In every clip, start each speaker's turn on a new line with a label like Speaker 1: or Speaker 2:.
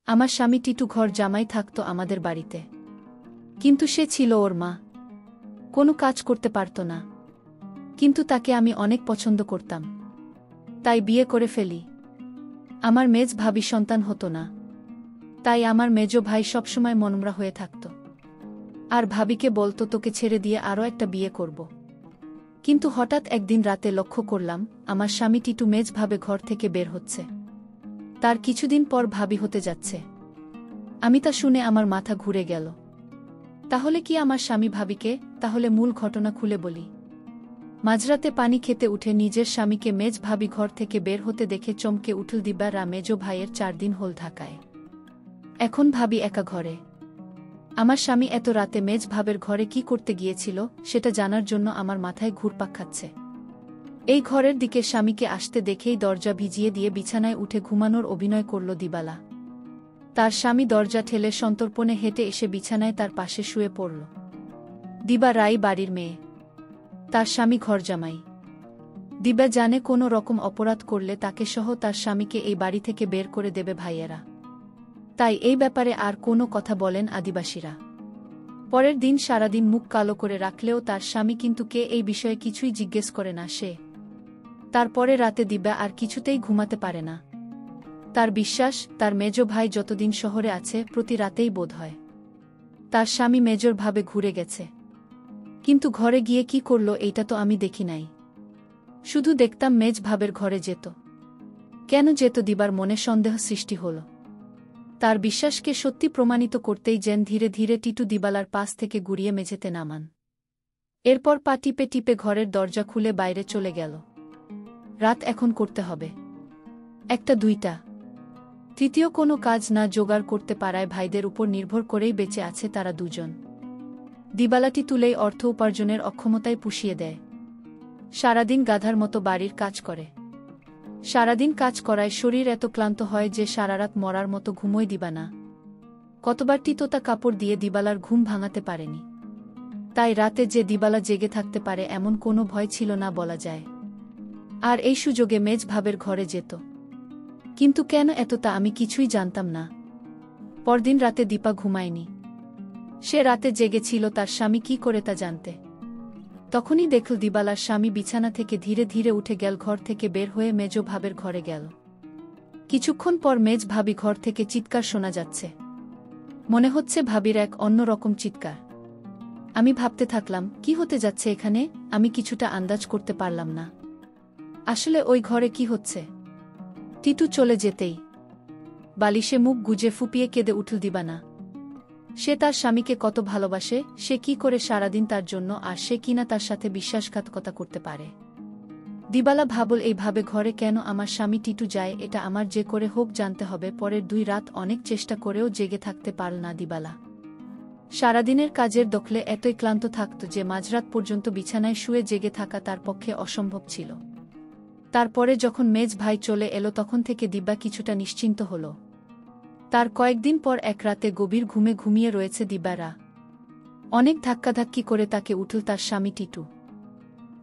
Speaker 1: আমার স্বামী টিটু ঘর জামাই থাকত আমাদের বাড়িতে, কিন্তু সে ছিল ওর মা। কোনো কাজ করতে পারত না, কিন্তু তাকে আমি অনেক পছন্দ করতাম, তাই বিয়ে করে ফেলি। আমার মেজ ভাবি সন্তান হতো না, তাই আমার মেজ ভাই সবসময় মনমরা হয়ে থাকত, আর ভাবিকে বলতো তোকে ছেড়ে দিয়ে আরও একটা বিয়ে করব। কিন্তু হঠাৎ একদিন রাতে লক্ষ্য করলাম আমার স্বামী টিটু মেজ ভাবে ঘর থেকে বের হচ্ছে। তার কিছুদিন পর ভাবি হতে যাচ্ছে। আমি তা শুনে আমার মাথা ঘুরে গেল। তাহলে কি আমার স্বামী ভাবিকে? তাহলে মূল ঘটনা খুলে বলি। মাঝরাতে পানি খেতে উঠে নিজের স্বামীকে মেজ ভাবি ঘর থেকে বের হতে দেখে চমকে উঠল দিব্যারা মেজ ভাইয়ের 4 দিন হল ঢাকায়। এখন ভাবি একা ঘরে। আমার স্বামী এত রাতে মেজ ভাবের ঘরে কি করতে গিয়েছিল সেটা জানার জন্য আমার মাথায় ঘুরপাক খাচ্ছে। এই ঘরের দিকে স্বামীকে আসতে দেখেই দরজা ভিজিয়ে দিয়ে বিছানায় উঠে ঘুমানোর অভিনয় করল দিবালা। তার স্বামী দরজা ঠেলে সন্তর্পণে হেঁটে এসে বিছানায় তার পাশে শুয়ে পড়ল। দিবা রাই বাড়ির মেয়ে, তার স্বামী ঘরজামাই। দিবা জানে কোনো রকম অপরাধ করলে তাকে সহ তার স্বামীকে এই বাড়ি থেকে বের করে দেবে ভাইয়েরা, তাই এই ব্যাপারে আর কোনো কথা বলেন আদিবাসীরা। পরের দিন সারাদিন মুখ কালো করে রাখলেও তার স্বামী কিন্তু কে এই বিষয়ে কিছুই জিজ্ঞেস করে না সে। তারপরে রাতে দিবা আর কিছুতেই ঘুমাতে পারে না। তার বিশ্বাস তার মেজ ভাই যতদিন শহরে আছে প্রতি রাতেই বোধ হয় তার স্বামী মেজর ভাবে ঘুরে গেছে। কিন্তু ঘরে গিয়ে কি করল এইটা তো আমি দেখি নাই, শুধু দেখতাম মেজ ভাবের ঘরে যেত। কেন যেত দিবার মনে সন্দেহ সৃষ্টি হল। তার বিশ্বাসকে সত্যি প্রমাণিত করতেই যেন ধীরে ধীরে টিটু দিবালার পাশ থেকে গুড়িয়ে মেঝেতে নামান। এরপর পা টিপে টিপে ঘরের দরজা খুলে বাইরে চলে গেল। রাত এখন করতে হবে 1টা 2টা, তৃতীয় কোনো কাজ না জোগাড় করতে পারায় ভাইদের উপর নির্ভর করেই বেঁচে আছে তারা দুজন। দিবালাটি তুলেই অর্থ উপার্জনের অক্ষমতায় পুষিয়ে দেয়। সারাদিন গাধার মতো বাড়ির কাজ করে। সারাদিন কাজ করায় শরীর এত ক্লান্ত হয় যে সারারাত মরার মতো ঘুমোয় দিবা না। কতবার টিতোতা কাপড় দিয়ে দিবালার ঘুম ভাঙাতে পারেনি। তাই রাতে যে দিবালা জেগে থাকতে পারে এমন কোনো ভয় ছিল না বলা যায়। আর এই সুযোগে মেজ ভাবের ঘরে যেত। কিন্তু কেন এত তা আমি কিছুই জানতাম না। পরদিন রাতে দীপা ঘুমায়নি। সে রাতে জেগেছিল তার স্বামী কি করে তা জানতে। তখনই দেখল দিবালার স্বামী বিছানা থেকে ধীরে ধীরে উঠে গেল, ঘর থেকে বের হয়ে মেজ ভাবের ঘরে গেল। কিছুক্ষণ পর মেজ ভাবি ঘর থেকে চিৎকার শোনা যাচ্ছে। মনে হচ্ছে ভাবির এক অন্য রকম চিৎকার। আমি ভাবতে থাকলাম কি হতে যাচ্ছে এখানে, আমি কিছুটা আন্দাজ করতে পারলাম না আসলে ওই ঘরে কি হচ্ছে। টিটু চলে যেতেই বালিশে মুখ গুজে ফুপিয়ে কেঁদে উঠল দিবানা। সে তার স্বামীকে কত ভালোবাসে, সে কি করে সারাদিন তার জন্য, আর সে কিনা তার সাথে বিশ্বাসঘাতকতা করতে পারে। দিবালা ভাবল এইভাবে ঘরে কেন আমার স্বামী টিটু যায়, এটা আমার যে করে হোক জানতে হবে। পরের 2 রাত অনেক চেষ্টা করেও জেগে থাকতে পারল না দিবালা। সারাদিনের কাজের দখলে এতই ক্লান্ত থাকত যে মাঝরাত পর্যন্ত বিছানায় শুয়ে জেগে থাকা তার পক্ষে অসম্ভব ছিল। তারপরে যখন মেজ ভাই চলে এলো তখন থেকে দিব্যা কিছুটা নিশ্চিন্ত হল। তার কয়েকদিন পর এক রাতে গভীর ঘুমে ঘুমিয়ে রয়েছে দিব্যারা। অনেক ধাক্কাধাক্কি করে তাকে উঠল তার স্বামী টিটু।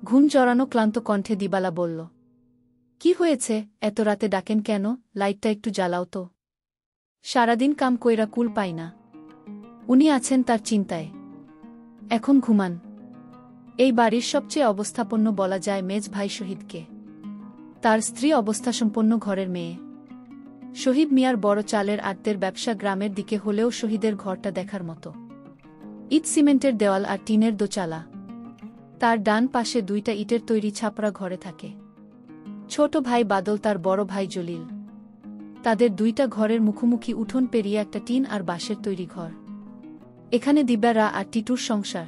Speaker 1: ঘুম জড়ানো ক্লান্ত কণ্ঠে দিবালা বলল, কি হয়েছে, এত রাতে ডাকেন কেন? লাইটটা একটু জ্বালাও তো। সারাদিন কাম কইরা কুল পাই না। উনি আছেন তার চিন্তায়, এখন ঘুমান। এই বাড়ির সবচেয়ে অবস্থাপন্ন বলা যায় মেজ ভাই শহীদকে। তার স্ত্রী অবস্থাসম্পন্ন ঘরের মেয়ে। শহীদ মিয়ার বড় চালের আড়তের ব্যবসা, গ্রামের দিকে হলেও শহীদের ঘরটা দেখার মতো। ইট সিমেন্টের দেওয়াল আর টিনের দোচালা। তার ডান পাশে 2টা ইটের তৈরি ছাপড়া ঘরে থাকে ছোট ভাই বাদল, তার বড় ভাই জলিল। তাদের 2টা ঘরের মুখোমুখি উঠোন পেরিয়ে একটা টিন আর বাঁশের তৈরি ঘর। এখানে দিব্যারা আর টিটুর সংসার।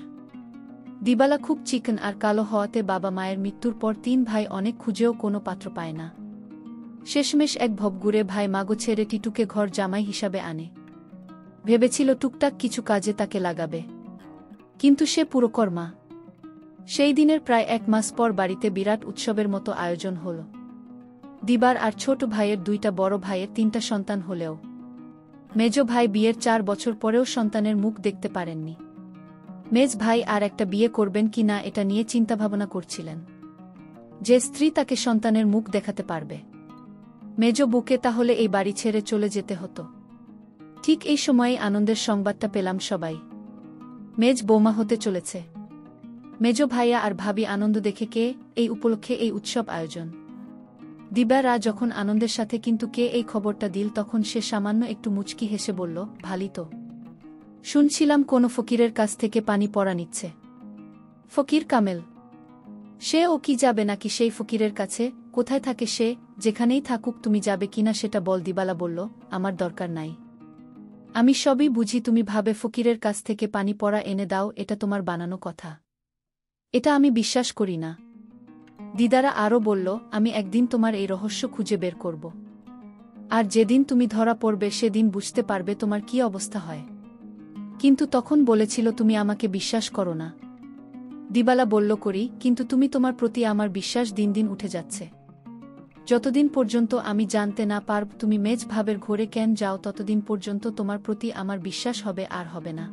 Speaker 1: দিবালা খুব চিকন আর কালো হওয়াতে বাবা মায়ের মৃত্যুর পর 3 ভাই অনেক খুঁজেও কোনো পাত্র পায় না। শেষমেশ এক ভবগুড়ে ভাই মাগো ছেড়ে টিটুকে ঘর জামাই হিসাবে আনে। ভেবেছিল টুকটাক কিছু কাজে তাকে লাগাবে, কিন্তু সে পুরকর্মা। সেই দিনের প্রায় 1 মাস পর বাড়িতে বিরাট উৎসবের মতো আয়োজন হল। দিবার আর ছোট ভাইয়ের 2টা, বড় ভাইয়ের 3টা সন্তান হলেও মেজ ভাই বিয়ের 4 বছর পরেও সন্তানের মুখ দেখতে পারেননি। মেজ ভাই আর একটা বিয়ে করবেন কি না এটা নিয়ে চিন্তাভাবনা করছিলেন। যে স্ত্রী তাকে সন্তানের মুখ দেখাতে পারবে, মেজ বুকে তাহলে এই বাড়ি ছেড়ে চলে যেতে হতো। ঠিক এই সময়েই আনন্দের সংবাদটা পেলাম সবাই। মেজ বৌমা হতে চলেছে। মেজ ভাইয়া আর ভাবি আনন্দ দেখে কে এই উপলক্ষে এই উৎসব আয়োজন। দিবারা যখন আনন্দের সাথে কিন্তু কে এই খবরটা দিল তখন সে সামান্য একটু মুচকি হেসে বলল, ভালি তো। শুনছিলাম কোনো ফকিরের কাছ থেকে পানি পড়া নিচ্ছে। ফকির কামেল? সে ও কি যাবে নাকি সেই ফকিরের কাছে? কোথায় থাকে সে? যেখানেই থাকুক তুমি যাবে কিনা সেটা বল। দিবালা বলল, আমার দরকার নাই। আমি সবই বুঝি, তুমি ভাবে ফকিরের কাছ থেকে পানি পড়া এনে দাও, এটা তোমার বানানো কথা। এটা আমি বিশ্বাস করি না। দিদারা আরও বলল, আমি একদিন তোমার এই রহস্য খুঁজে বের করব। আর যেদিন তুমি ধরা পড়বে সেদিন বুঝতে পারবে তোমার কি অবস্থা হয়। কিন্তু তখন বলেছিল তুমি আমাকে বিশ্বাস করো না। দিবালা বলল, করি, কিন্তু তুমি তোমার প্রতি আমার বিশ্বাস দিন দিন উঠে যাচ্ছে। যতদিন পর্যন্ত আমি জানতে না পারব তুমি মেজ ভাবের ঘরে কেন যাও ততদিন পর্যন্ত তোমার প্রতি আমার বিশ্বাস হবে আর হবে না।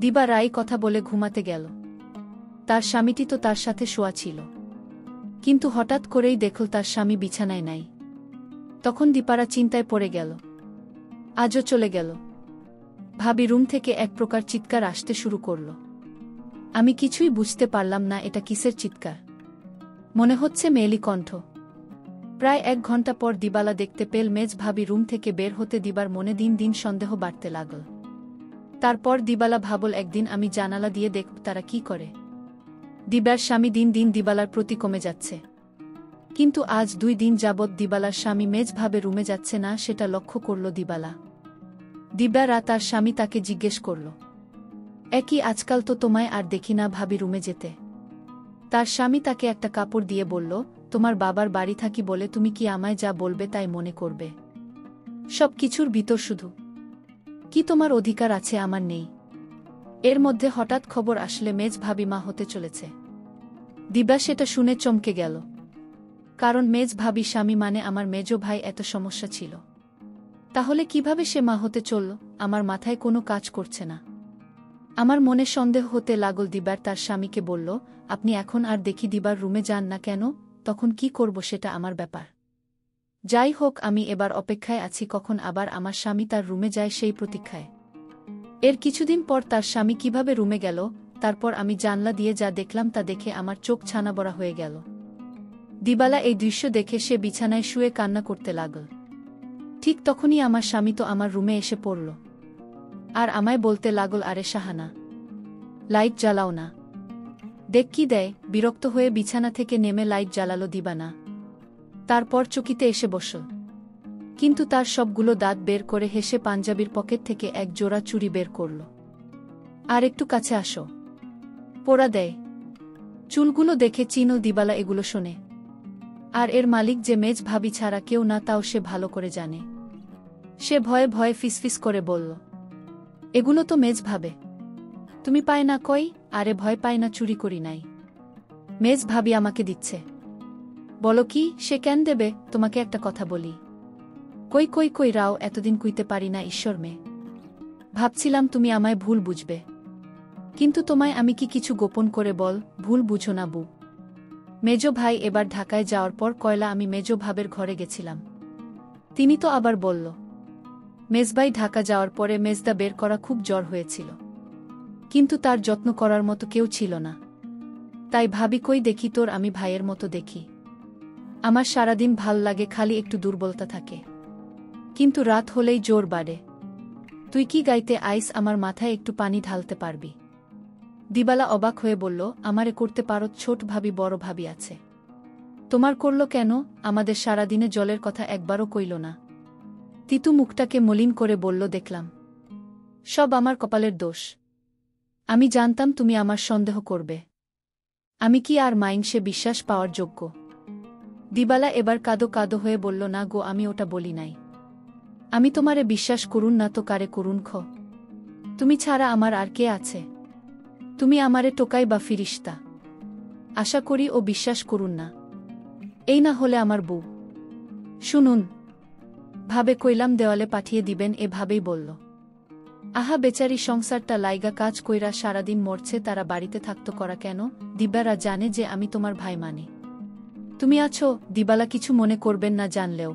Speaker 1: দিবা রায় কথা বলে ঘুমাতে গেল। তার স্বামীটি তো তার সাথে শোয়া ছিল, কিন্তু হঠাৎ করেই দেখল তার স্বামী বিছানায় নাই। তখন দীপারা চিন্তায় পড়ে গেল। আজও চলে গেল। ভাবি রুম থেকে এক প্রকার চিৎকার আসতে শুরু করল। আমি কিছুই বুঝতে পারলাম না এটা কিসের চিৎকার। মনে হচ্ছে মেয়েলি কণ্ঠ। প্রায় 1 ঘন্টা পর দিবালা দেখতে পেল মেজ ভাবি রুম থেকে বের হতে। দিবার মনে দিন দিন সন্দেহ বাড়তে লাগল। তারপর দিবালা ভাবল, একদিন আমি জানালা দিয়ে দেখব তারা কি করে। দিবার স্বামী দিন দিন দিবালার প্রতি কমে যাচ্ছে। কিন্তু আজ 2 দিন যাবৎ দিবালার স্বামী মেজ ভাবে রুমে যাচ্ছে না, সেটা লক্ষ্য করল দিবালা। দিবারা তার স্বামী তাকে জিজ্ঞেস করল, একই আজকাল তো তোমায় আর দেখি না ভাবি রুমে যেতে। তার স্বামী তাকে একটা কাপড় দিয়ে বলল, তোমার বাবার বাড়ি থাকি বলে তুমি কি আমায় যা বলবে তাই মনে করবে? সব কিছুর ভিতর শুধু কি তোমার অধিকার আছে আমার নেই? এর মধ্যে হঠাৎ খবর আসলে মেজ ভাবি মা হতে চলেছে। দিবা সেটা শুনে চমকে গেল। কারণ মেজ ভাবি স্বামী মানে আমার মেজ ভাই, এত সমস্যা ছিল। তাহলে কিভাবে সে মা হতে চলল? আমার মাথায় কোনো কাজ করছে না। আমার মনে সন্দেহ হতে লাগল। দিবার তার স্বামীকে বলল, আপনি এখন আর দেখি দিবার রুমে যান না কেন? তখন কি করব সেটা আমার ব্যাপার। যাই হোক, আমি এবার অপেক্ষায় আছি কখন আবার আমার স্বামী তার রুমে যায় সেই প্রতীক্ষায়। এর কিছুদিন পর তার স্বামী কিভাবে রুমে গেল, তারপর আমি জানলা দিয়ে যা দেখলাম তা দেখে আমার চোখ ছানাবড়া হয়ে গেল। দিবালা এই দৃশ্য দেখে সে বিছানায় শুয়ে কান্না করতে লাগল। ঠিক তখনই আমার স্বামী তো আমার রুমে এসে পড়ল আর আমায় বলতে লাগল, আরে শাহানা, লাইট জ্বালাও না। দেখ কি দেয়। বিরক্ত হয়ে বিছানা থেকে নেমে লাইট জ্বালালো দিবানা। তারপর চকিতে এসে বসল। কিন্তু তার সবগুলো দাঁত বের করে হেসে পাঞ্জাবির পকেট থেকে এক জোড়া চুড়ি বের করল। আর একটু কাছে আসো, পোড়া দেয়। চুলগুলো দেখে চিনো দিবালা এগুলো শোনে। আর এর মালিক যে মেজ ভাবি ছাড়া কেউ না তাও সে ভালো করে জানে। সে ভয়ে ভয়ে ফিসফিস করে বলল, এগুলো তো মেজ ভাবে। তুমি পায় না কই? আরে ভয় পায় না, চুরি করি নাই। মেজ ভাবি আমাকে দিচ্ছে। বলো কি? সে কেন দেবে? তোমাকে একটা কথা বলি। কই কই কই রাও, এতদিন কইতে পারি না ঈশ্বর মেয়ে। ভাবছিলাম তুমি আমায় ভুল বুঝবে, কিন্তু তোমায় আমি কি কিছু গোপন করে বল, ভুল বুঝো না বু। মেজ ভাই এবার ঢাকায় যাওয়ার পর কয়লা আমি মেজ ভাবের ঘরে গেছিলাম। তিনি তো আবার বলল, মেজভাই ঢাকা যাওয়ার পরে মেজদা বের করা খুব জ্বর হয়েছিল, কিন্তু তার যত্ন করার মতো কেউ ছিল না। তাই ভাবি, কই দেখি তোর আমি ভাইয়ের মতো দেখি। আমার সারাদিন ভাল লাগে, খালি একটু দুর্বলতা থাকে, কিন্তু রাত হলেই জোর বাড়ে। তুই কি গাইতে আইস? আমার মাথায় একটু পানি ঢালতে পারবি? দিবালা অবাক হয়ে বলল, আমারে করতে পারো? ছোট ভাবি বড় ভাবি আছে, তোমার করল কেন? আমাদের সারাদিনে জলের কথা একবারও কইল না। তিতু মুখটাকে মলিন করে বলল, দেখলাম, সব আমার কপালের দোষ। আমি জানতাম তুমি আমার সন্দেহ করবে। আমি কি আর সে বিশ্বাস পাওয়ার যোগ্য? দিবালা এবার কাদো কাদো হয়ে বলল, না গো, আমি ওটা বলি নাই। আমি তোমারে বিশ্বাস করুন না তো কারে করুন খ? তুমি ছাড়া আমার আর কে আছে? তুমি আমারে টোকাই বা ফিরিস্তা? আশা করি ও বিশ্বাস করুন না। এই না হলে আমার বউ। শুনুন, ভাবে কইলাম দেওয়ালে পাঠিয়ে দিবেন, এভাবেই বলল। আহা বেচারি, সংসারটা লাইগা কাজ কইরা সারাদিন মরছে, তারা বাড়িতে থাকতো করা কেন? দিবারা জানে যে আমি তোমার ভাই মানি। তুমি আছো, দিবালা কিছু মনে করবেন না জানলেও।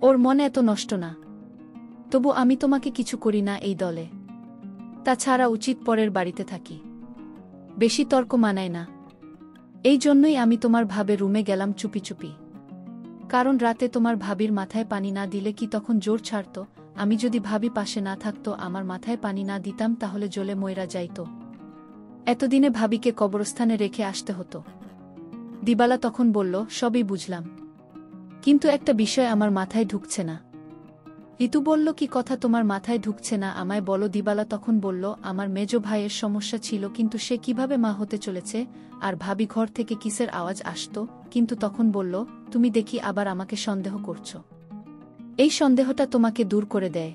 Speaker 1: ওর মনে এত নষ্ট না। তবু আমি তোমাকে কিছু করি না এই দলে। তাছাড়া উচিত পরের বাড়িতে থাকি। বেশি তর্ক মানায় না। এই জন্যই আমি তোমার ভাবে রুমে গেলাম চুপি চুপি। কারণ রাতে তোমার ভাবির মাথায় পানি না দিলে কি তখন জোর ছাড়ত? আমি যদি ভাবি পাশে না থাকতো, আমার মাথায় পানি না দিতাম, তাহলে জ্বলে মইরা যাইত। এতদিনে ভাবিকে কবরস্থানে রেখে আসতে হতো। দিবালা তখন বলল, সবই বুঝলাম, কিন্তু একটা বিষয় আমার মাথায় ঢুকছে না। ঋতু বলল, কি কথা তোমার মাথায় ঢুকছে না, আমায় বলো। দিবালা তখন বলল, আমার মেজ ভাইয়ের সমস্যা ছিল, কিন্তু সে কিভাবে মা হতে চলেছে। আর ভাবি ঘর থেকে কিসের আওয়াজ আসত, কিন্তু তখন বলল, তুমি দেখি আবার আমাকে সন্দেহ করছো। এই সন্দেহটা তোমাকে দূর করে দেয়।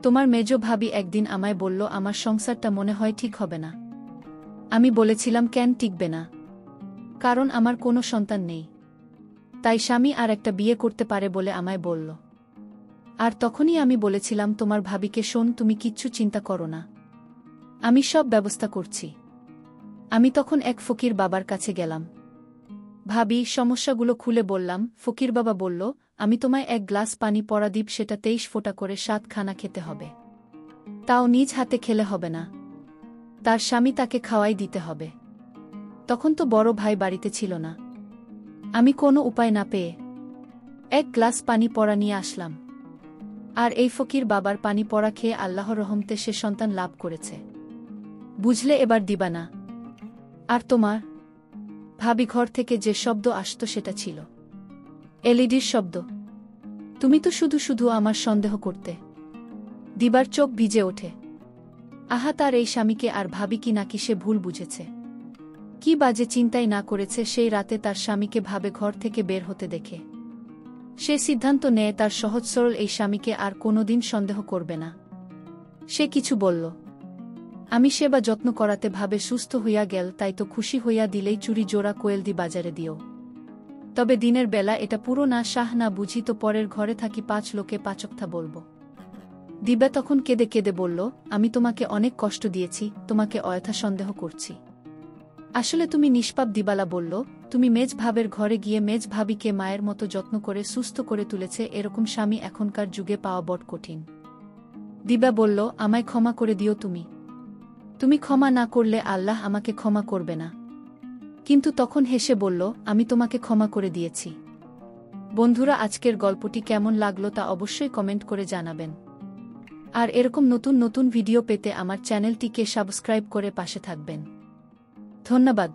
Speaker 1: তোমার মেজ ভাবি একদিন আমায় বলল, আমার সংসারটা মনে হয় ঠিক হবে না। আমি বলেছিলাম, কেন টিকবে না? কারণ আমার কোনো সন্তান নেই, তাই স্বামী আর একটা বিয়ে করতে পারে বলে আমায় বলল। আর তখনই আমি বলেছিলাম তোমার ভাবিকে, শোন, তুমি কিচ্ছু চিন্তা করো না, আমি সব ব্যবস্থা করছি। আমি তখন এক ফকির বাবার কাছে গেলাম। ভাবি সমস্যাগুলো খুলে বললাম। ফকির বাবা বলল, আমি তোমায় এক গ্লাস পানি পড়া দিব, সেটা 23 ফোঁটা করে 7 খানা খেতে হবে। তাও নিজ হাতে খেলে হবে না, তার স্বামী তাকে খাওয়াই দিতে হবে। তখন তো বড় ভাই বাড়িতে ছিল না। আমি কোনো উপায় না পেয়ে এক গ্লাস পানি পড়া নিয়ে আসলাম। আর এই ফকির বাবার পানি পড়া খেয়ে আল্লাহর রহমতে সে সন্তান লাভ করেছে। বুঝলে এবার দিবা না? আর তোমার ভাবি ঘর থেকে যে শব্দ আসতো সেটা ছিল এলইডির শব্দ। তুমি তো শুধু শুধু আমার সন্দেহ করতে। দিবার চোখ ভিজে ওঠে। আহা, তার এই স্বামীকে আর ভাবি কি নাকি সে ভুল বুঝেছে? কি বাজে চিন্তাই না করেছে সেই রাতে তার স্বামীকে ভাবে ঘর থেকে বের হতে দেখে। সে সিদ্ধান্ত নেয় তার সহজ সরল এই স্বামীকে আর কোনোদিন সন্দেহ করবে না। সে কিছু বলল, আমি সেবা যত্ন করাতে ভাবে সুস্থ হইয়া গেল, তাই তো খুশি হইয়া দিলেই চুরি জোড়া কোয়েল দি বাজারে দিও। তবে দিনের বেলা এটা পুরো না শাহ না বুঝি তো পরের ঘরে থাকি 5 লোকে 5 কথা বলবো। দিবা তখন কেঁদে কেঁদে বলল, আমি তোমাকে অনেক কষ্ট দিয়েছি, তোমাকে অযথা সন্দেহ করছি। আসলে তুমি নিষ্পাপ। দিবালা বলল, তুমি মেজ ভাবের ঘরে গিয়ে মেজ ভাবিকে মায়ের মতো যত্ন করে সুস্থ করে তুলেছে, এরকম স্বামী এখনকার যুগে পাওয়া বড় কঠিন। দিবা বলল, আমায় ক্ষমা করে দিও তুমি। তুমি ক্ষমা না করলে আল্লাহ আমাকে ক্ষমা করবে না। কিন্তু তখন হেসে বলল, আমি তোমাকে ক্ষমা করে দিয়েছি। বন্ধুরা, আজকের গল্পটি কেমন লাগলো তা অবশ্যই কমেন্ট করে জানাবেন। আর এরকম নতুন নতুন ভিডিও পেতে আমার চ্যানেলটিকে সাবস্ক্রাইব করে পাশে থাকবেন। ধন্যবাদ।